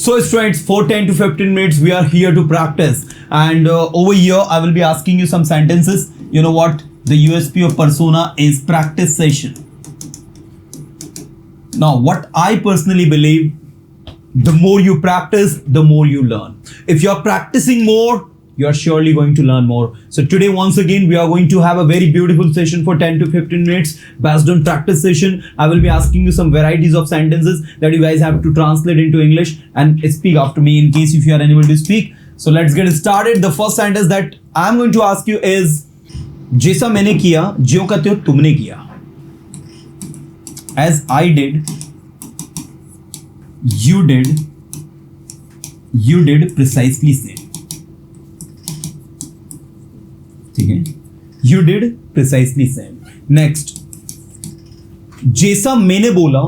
So students, for 10 to 15 minutes we are here to practice, and over here I will be asking you some sentences. You know what? The USP of persona is practice session. Now what I personally believe, the more you practice, the more you learn. If you are practicing more, you are surely going to learn more. So today once again we are going to have a very beautiful session for 10 to 15 minutes based on practice session. I will be asking you some varieties of sentences that you guys have to translate into English and speak after me in case if you are unable to speak. So let's get started. The first sentence that I'm going to ask you is, जैसा मैंने किया ज्यों का त्यों तुमने किया. As I did, you did precisely same. ठीक है, you did precisely same. Next, जैसा मैंने बोला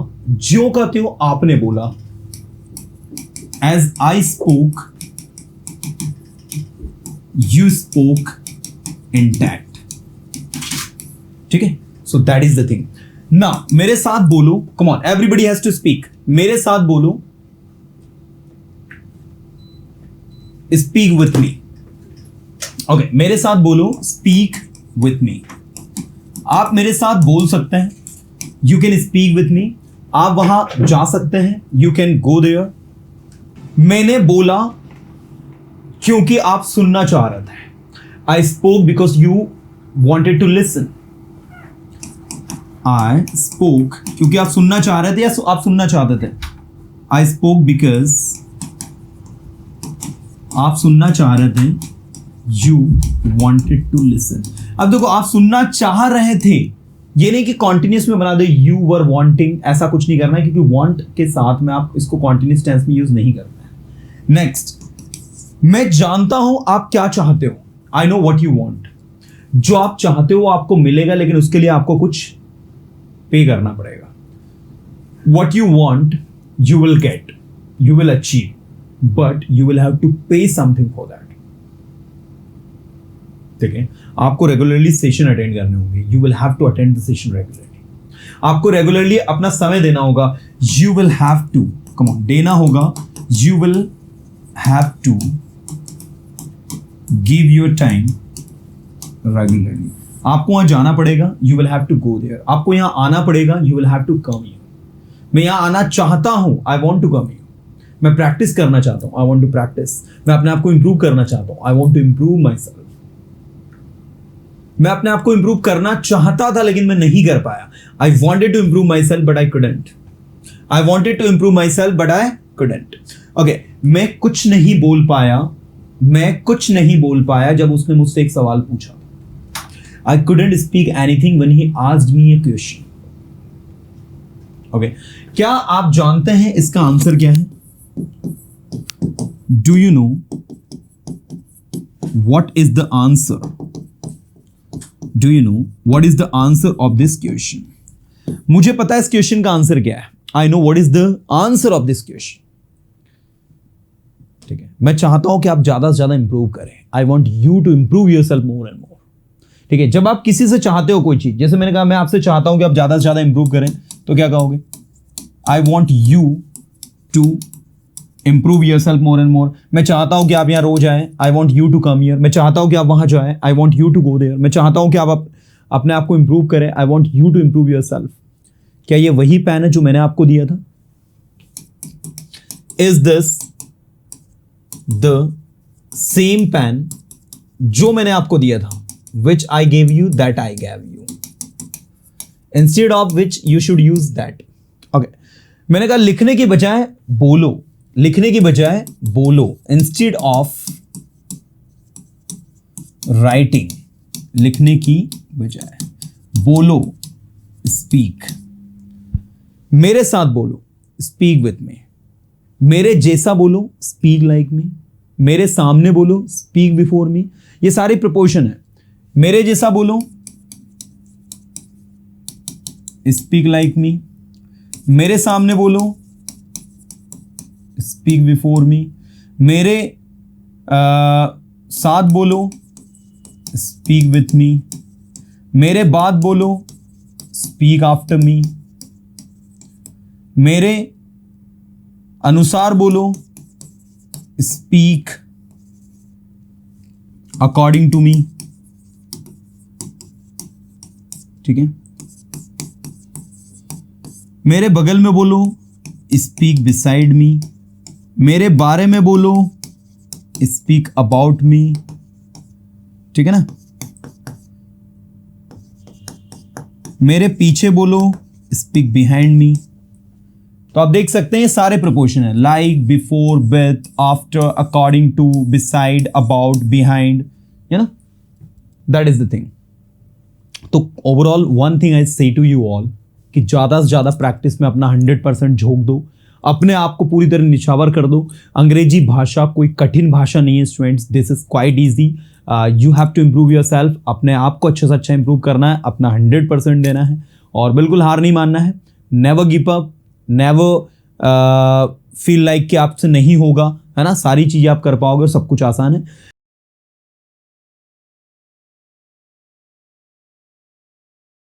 ज्यों का त्यों आपने बोला. As I spoke, you spoke intact. ठीक है, so that is the thing. Now मेरे साथ बोलो, come on, everybody has to speak. मेरे साथ बोलो, speak with me. ओके, मेरे साथ बोलो, स्पीक विथ मी. आप मेरे साथ बोल सकते हैं, you can speak with me. आप वहां जा सकते हैं, यू कैन गो देयर. मैंने बोला क्योंकि आप सुनना चाह रहे थे. I spoke because you wanted to listen. I spoke क्योंकि आप सुनना चाह रहे थे या आप सुनना चाहते थे. आई स्पोक बिकॉज आप सुनना चाह रहे थे. You wanted to listen. अब देखो, आप सुनना चाह रहे थे, ये नहीं कि कॉन्टिन्यूस में बना दे you were wanting. ऐसा कुछ नहीं करना है क्योंकि want के साथ में आप इसको कॉन्टिन्यूस टेंस में यूज नहीं करना है. नेक्स्ट, मैं जानता हूं आप क्या चाहते हो. I know what you want. जो आप चाहते हो आपको मिलेगा, लेकिन उसके लिए आपको कुछ पे करना पड़ेगा. What you want you will get, you will achieve, but you will have to pay something for that. ठीक है, आपको रेगुलरली सेशन अटेंड करने होंगे. You will have to attend the session regularly. आपको रेगुलरली अपना समय देना होगा. You will have to, come on, देना होगा. You will have to give your time regularly. आपको वहां जाना पड़ेगा. You will have to go there. आपको यहां आना पड़ेगा. You will have to come here. मैं यहां आना चाहता हूं. I want to come here. मैं प्रैक्टिस करना चाहता हूं. I want to practice. मैं अपने आप को इंप्रूव करना चाहता हूं. I want to improve myself. मैं अपने आप को इंप्रूव करना चाहता था लेकिन मैं नहीं कर पाया. I wanted to improve myself but I couldn't. I wanted to improve myself but I couldn't. Okay, मैं कुछ नहीं बोल पाया. मैं कुछ नहीं बोल पाया जब उसने मुझसे एक सवाल पूछा. I couldn't speak anything when he asked me A question. Okay, क्या आप जानते हैं इसका आंसर क्या है? Do you know what is the answer? Do you know what is the answer of this question? मुझे पता है इस क्वेश्चन का आंसर क्या है. I know what is the answer of this question. ठीक है, मैं चाहता हूं कि आप ज्यादा से ज्यादा इंप्रूव करें. I want you to improve yourself more and more. ठीक है, जब आप किसी से चाहते हो कोई चीज, जैसे मैंने कहा मैं आपसे चाहता हूं कि आप ज्यादा से ज्यादा इंप्रूव करें, तो क्या कहोगे? I want you to improve yourself more and more. मैं चाहता हूं कि आप यहां रोज आएं. I want you to come here. मैं चाहता हूं कि आप वहां जाएं. I want you to go there. मैं चाहता हूं कि आप अपने आप को इंप्रूव करें. I want you to improve yourself. क्या ये वही पेन है जो मैंने आपको दिया था? Is this the same pen जो मैंने आपको दिया था? Which I gave you, that I gave you. Instead of which you should use that. Okay. मैंने कहा लिखने की बजाय बोलो. लिखने की बजाय बोलो. Instead of writing. लिखने की बजाय बोलो. स्पीक. मेरे साथ बोलो. Speak with me. मेरे जैसा बोलो. Speak like me. मेरे सामने बोलो. Speak before me. ये सारी प्रपोर्शन है. मेरे जैसा बोलो. Speak like me. मेरे सामने बोलो. Speak before me. मेरे साथ बोलो. Speak with me. मेरे बाद बोलो. Speak after me. मेरे अनुसार बोलो, स्पीक अकॉर्डिंग टू मी, ठीक है। मेरे बगल में बोलो, स्पीक बिसाइड मी। मेरे बारे में बोलो, स्पीक अबाउट मी, ठीक है ना। मेरे पीछे बोलो, स्पीक बिहाइंड मी। तो आप देख सकते हैं सारे प्रोपोर्शन है, like, before, with, after, according to, beside, about, behind, you know, that is the thing. तो overall one thing I say to you all कि ज़्यादा से ज़्यादा प्रैक्टिस में अपना 100% झोंक दो, अपने आप को पूरी तरह निछावर कर दो। अंग्रेजी भाषा कोई कठिन भाषा नहीं है students, this is quite easy. You have to improve yourself, अपने आप को अच्छे से अच्छा इंप्रूव करना है, अपना 100% देना है और बिल्कुल हार नहीं मानना है। Never give up, never feel like कि आपसे नहीं होगा, है ना। सारी चीज़ें आप कर पाओगे और सब कुछ आसान है।